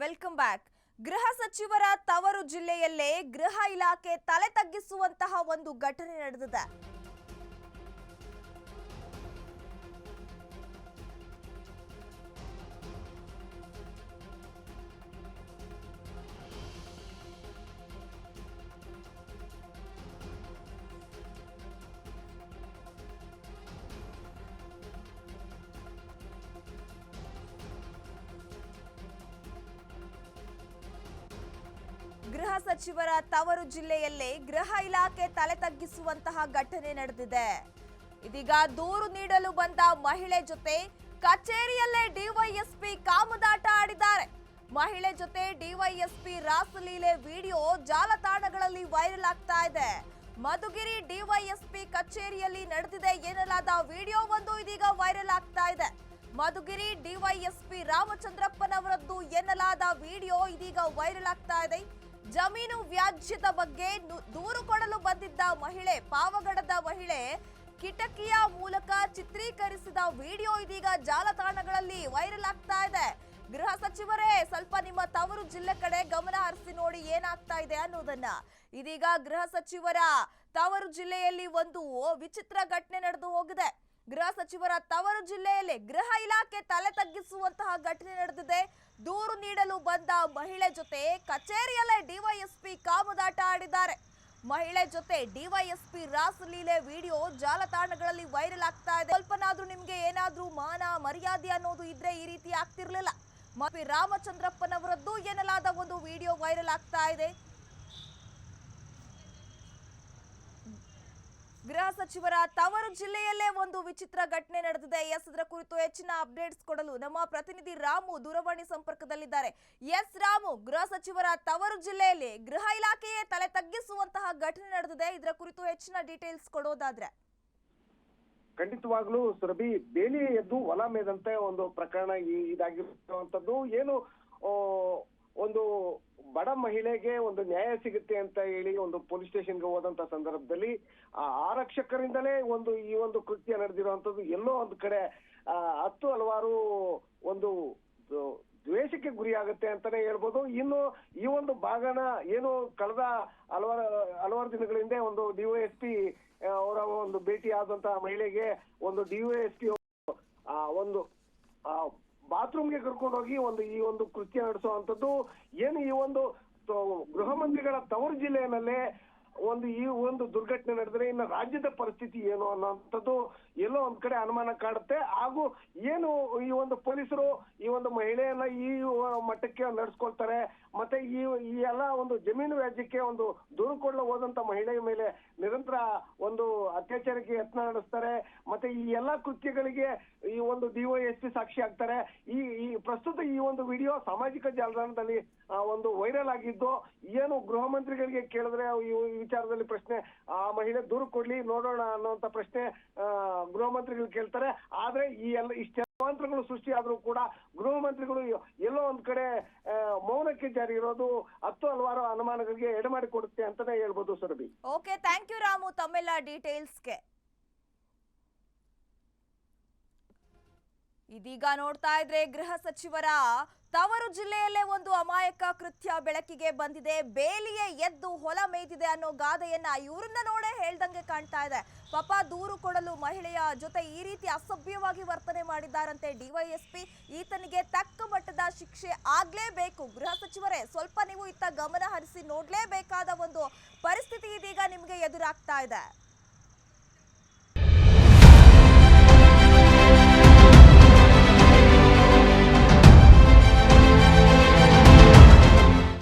Welcome back. ಗೃಹ ಸಚಿವರ ತವರು ಜಿಲ್ಲೆಯಲ್ಲೇ ಗೃಹ ಇಲಾಖೆ ತಲೆ ತಗ್ಗಿಸುವಂತಹ ಒಂದು ಘಟನೆ ನಡೆದಿದೆ. ಗೃಹ ಸಚಿವರ ತವರು ಜಿಲ್ಲೆಯಲ್ಲೇ ಗೃಹ ಇಲಾಖೆ ತಲೆ ತಗ್ಗಿಸುವಂತಹ ಘಟನೆ ನಡೆದಿದೆ. ಇದೀಗ ದೂರು ನೀಡಲು ಬಂದ ಮಹಿಳೆ ಜೊತೆ ಕಚೇರಿಯಲ್ಲೇ ಡಿವೈಎಸ್ಪಿ ಕಾಮದಾಟ ಆಡಿದ್ದಾರೆ. ಮಹಿಳೆ ಜೊತೆ ಡಿವೈಎಸ್ಪಿ ರಾಸಲೀಲೆ ವಿಡಿಯೋ ಜಾಲತಾಣಗಳಲ್ಲಿ ವೈರಲ್ ಆಗ್ತಾ ಇದೆ. ಮಧುಗಿರಿ ಡಿವೈಎಸ್ಪಿ ಕಚೇರಿಯಲ್ಲಿ ನಡೆದಿದೆ ಎನ್ನಲಾದ ವಿಡಿಯೋ ಒಂದು ಇದೀಗ ವೈರಲ್ ಆಗ್ತಾ ಇದೆ. ಮಧುಗಿರಿ ಡಿವೈಎಸ್ಪಿ ರಾಮಚಂದ್ರಪ್ಪನವರದ್ದು ಎನ್ನಲಾದ ವಿಡಿಯೋ ಇದೀಗ ವೈರಲ್ ಆಗ್ತಾ ಇದೆ. ಜಮೀನು ವ್ಯಾಜ್ಯದ ಬಗ್ಗೆ ದೂರು ಕೊಡಲು ಬಂದಿದ್ದ ಮಹಿಳೆ, ಪಾವಗಡದ ಮಹಿಳೆ ಕಿಟಕಿಯ ಮೂಲಕ ಚಿತ್ರೀಕರಿಸಿದ ವಿಡಿಯೋ ಇದೀಗ ಜಾಲತಾಣಗಳಲ್ಲಿ ವೈರಲ್ ಆಗ್ತಾ ಇದೆ. ಗೃಹ ಸಚಿವರೇ, ಸ್ವಲ್ಪ ನಿಮ್ಮ ತವರು ಜಿಲ್ಲೆ ಕಡೆ ಗಮನ ಹರಿಸಿ ನೋಡಿ ಏನಾಗ್ತಾ ಇದೆ ಅನ್ನೋದನ್ನ. ಇದೀಗ ಗೃಹ ಸಚಿವರ ತವರು ಜಿಲ್ಲೆಯಲ್ಲಿ ಒಂದು ವಿಚಿತ್ರ ಘಟನೆ ನಡೆದು ಹೋಗಿದೆ. ಗೃಹ ಸಚಿವರ ತವರು ಜಿಲ್ಲೆಯಲ್ಲಿ ಗೃಹ ಇಲಾಖೆ ತಲೆ ತಗ್ಗಿಸುವಂತಹ ಘಟನೆ ನಡೆದಿದೆ. ದೂರು ನೀಡಲು ಬಂದ ಮಹಿಳೆ ಜೊತೆ ಕಚೇರಿಯಲ್ಲೇ ಡಿವೈಎಸ್ಪಿ ಕಾಮದಾಟ ಆಡಿದ್ದಾರೆ. ಮಹಿಳೆ ಜೊತೆ ಡಿವೈಎಸ್ಪಿ ರಾಸಲೀಲೆ ವಿಡಿಯೋ ಜಾಲತಾಣಗಳಲ್ಲಿ ವೈರಲ್ ಆಗ್ತಾ ಇದೆ. ಸ್ವಲ್ಪನಾದ್ರೂ ನಿಮ್ಗೆ ಏನಾದ್ರೂ ಮಾನ ಮರ್ಯಾದೆ ಅನ್ನೋದು ಇದ್ರೆ ಈ ರೀತಿ ಆಗ್ತಿರ್ಲಿಲ್ಲ. ರಾಮಚಂದ್ರಪ್ಪನವರದ್ದು ಎನ್ನಲಾದ ಒಂದು ವಿಡಿಯೋ ವೈರಲ್ ಆಗ್ತಾ ಇದೆ. ಗೃಹ ಸಚಿವರ ತವರು ಜಿಲ್ಲೆಯಲ್ಲೇ ಒಂದು ವಿಚಿತ್ರ ಘಟನೆ ನಡೆದಿದೆ. ಇದರ ಕುರಿತು ಹೆಚ್ಚಿನ ಅಪ್ಡೇಟ್ಸ್ ಕೊಡಲು ನಮ್ಮ ಪ್ರತಿನಿಧಿ ರಾಮು ದೂರವಾಣಿ ಸಂಪರ್ಕದಲ್ಲಿದ್ದಾರೆ. ರಾಮು, ಗೃಹ ಸಚಿವರ ತವರು ಜಿಲ್ಲೆಯಲ್ಲಿ ಗೃಹ ಇಲಾಖೆಯೇ ತಲೆ ತಗ್ಗಿಸುವಂತಹ ಘಟನೆ ನಡೆದಿದೆ. ಇದರ ಕುರಿತು ಹೆಚ್ಚಿನ ಡೀಟೇಲ್ಸ್ ಕೊಡೋದಾದ್ರೆ. ಖಂಡಿತವಾಗ್ಲೂ ಸುರಭಿ, ಬೇಲಿ ಎದ್ದು ಹೊಲ ಮೇದಂತೆ ಒಂದು ಪ್ರಕರಣ ಇದಾಗಿರುವಂತದ್ದು. ಏನು ಒಂದು ಬಡ ಮಹಿಳೆಗೆ ಒಂದು ನ್ಯಾಯ ಸಿಗುತ್ತೆ ಅಂತ ಹೇಳಿ ಒಂದು ಪೊಲೀಸ್ ಸ್ಟೇಷನ್ಗೆ ಹೋದಂತ ಸಂದರ್ಭದಲ್ಲಿ ಆ ಆರಕ್ಷಕರಿಂದಲೇ ಈ ಒಂದು ಕೃತ್ಯ ನಡೆದಿರುವಂತದ್ದು. ಎಲ್ಲೋ ಒಂದು ಕಡೆ ಹಲವಾರು ಒಂದು ದ್ವೇಷಕ್ಕೆ ಗುರಿಯಾಗುತ್ತೆ ಅಂತಾನೆ ಹೇಳ್ಬೋದು. ಇನ್ನು ಈ ಒಂದು ಭಾಗನ ಏನು ಕಳೆದ ಹಲವಾರು ದಿನಗಳ ಹಿಂದೆ ಒಂದು ಡಿವೈಎಸ್ಪಿ ಅವರ ಒಂದು ಭೇಟಿ ಆದಂತಹ ಮಹಿಳೆಗೆ ಒಂದು ಡಿವೈಎಸ್ಪಿ ಒಂದು ಬಾತ್ರೂಮ್ಗೆ ಕರ್ಕೊಂಡು ಹೋಗಿ ಈ ಒಂದು ಕೃತ್ಯ ನಡೆಸುವಂತದ್ದು. ಏನು ಈ ಒಂದು ಗೃಹ ಮಂತ್ರಿಗಳ ತವರು ಜಿಲ್ಲೆಯಲ್ಲೇ ಈ ಒಂದು ದುರ್ಘಟನೆ ನಡೆದ್ರೆ ಇನ್ನು ರಾಜ್ಯದ ಪರಿಸ್ಥಿತಿ ಏನು ಅನ್ನೋಂಥದ್ದು ಎಲ್ಲೋ ಒಂದ್ ಕಡೆ ಅನುಮಾನ ಕಾಡುತ್ತೆ. ಹಾಗೂ ಏನು ಈ ಒಂದು ಪೊಲೀಸರು ಈ ಒಂದು ಮಹಿಳೆಯನ್ನ ಈ ಮಟ್ಟಕ್ಕೆ ನಡೆಸ್ಕೊಳ್ತಾರೆ, ಮತ್ತೆ ಈ ಎಲ್ಲ ಒಂದು ಜಮೀನು ವ್ಯಾಜ್ಯಕ್ಕೆ ಒಂದು ದೂರು ಕೊಡಲು ಹೋದಂತ ಮಹಿಳೆಯ ಮೇಲೆ ನಿರಂತರ ಒಂದು ಅತ್ಯಾಚಾರಕ್ಕೆ ಯತ್ನ ನಡೆಸ್ತಾರೆ. ಮತ್ತೆ ಈ ಎಲ್ಲಾ ಕೃತ್ಯಗಳಿಗೆ ಈ ಒಂದು ಡಿವೈಎಸ್ಪಿ ಸಾಕ್ಷಿ ಆಗ್ತಾರೆ. ಈ ಪ್ರಸ್ತುತ ಈ ಒಂದು ವಿಡಿಯೋ ಸಾಮಾಜಿಕ ಜಾಲತಾಣದಲ್ಲಿ ಒಂದು ವೈರಲ್ ಆಗಿದ್ದು, ಏನು ಗೃಹ ಮಂತ್ರಿಗಳಿಗೆ ಕೇಳಿದ್ರೆ ಈ ವಿಚಾರದಲ್ಲಿ ಪ್ರಶ್ನೆ, ಆ ಮಹಿಳೆ ದೂರು ಕೊಡ್ಲಿ ನೋಡೋಣ ಅನ್ನುವಂತ ಪ್ರಶ್ನೆ ಗೃಹ ಮಂತ್ರಿಗಳು ಕೇಳ್ತಾರೆ. ಆದ್ರೆ ಇಷ್ಟೆಲ್ಲಂತರಗಳು ಸೃಷ್ಟಿ ಆದ್ರೂ ಕೂಡ ಗೃಹ ಮಂತ್ರಿಗಳು ಎಲ್ಲೋ ಒಂದ್ ಕಡೆ ಮೌನಕ್ಕೆ ಜಾರಿ ಇರೋದು ಹಲವಾರು ಅನುಮಾನಗಳಿಗೆ ಎಡೆಮಾಡಿಕೊಡುತ್ತೆ ಅಂತಾನೆ ಹೇಳ್ಬೋದು Surabhi. Okay, thank you Ramu ತಮ್ಮೆಲ್ಲ ಡೀಟೇಲ್ಸ್ಗೆ. ಇದೀಗ ನೋಡ್ತಾ ಇದ್ರೆ ಗೃಹ ಸಚಿವರ ತವರು ಜಿಲ್ಲೆಯಲ್ಲೇ ಒಂದು ಅಮಾಯಕ ಕೃತ್ಯ ಬೆಳಕಿಗೆ ಬಂದಿದೆ. ಬೇಲಿಯೇ ಎದ್ದು ಹೊಲ ಮೇಯ್ದಿದೆ ಅನ್ನೋ ಗಾದೆಯನ್ನ ಇವ್ರನ್ನ ನೋಡೇ ಹೇಳ್ದಂಗೆ ಕಾಣ್ತಾ ಇದೆ. ಪಾಪ ದೂರು ಕೊಡಲು ಮಹಿಳೆಯ ಜೊತೆ ಈ ರೀತಿ ಅಸಭ್ಯವಾಗಿ ವರ್ತನೆ ಮಾಡಿದ್ದಾರಂತೆ ಡಿವೈಎಸ್ಪಿ. ಈತನಿಗೆ ತಕ್ಕ ಮಟ್ಟದ ಶಿಕ್ಷೆ ಆಗ್ಲೇಬೇಕು. ಗೃಹ ಸಚಿವರೇ, ಸ್ವಲ್ಪ ನೀವು ಇತ್ತ ಗಮನ ಹರಿಸಿ ನೋಡ್ಲೇಬೇಕಾದ ಒಂದು ಪರಿಸ್ಥಿತಿ ಇದೀಗ ನಿಮ್ಗೆ ಎದುರಾಗ್ತಾ ಇದೆ.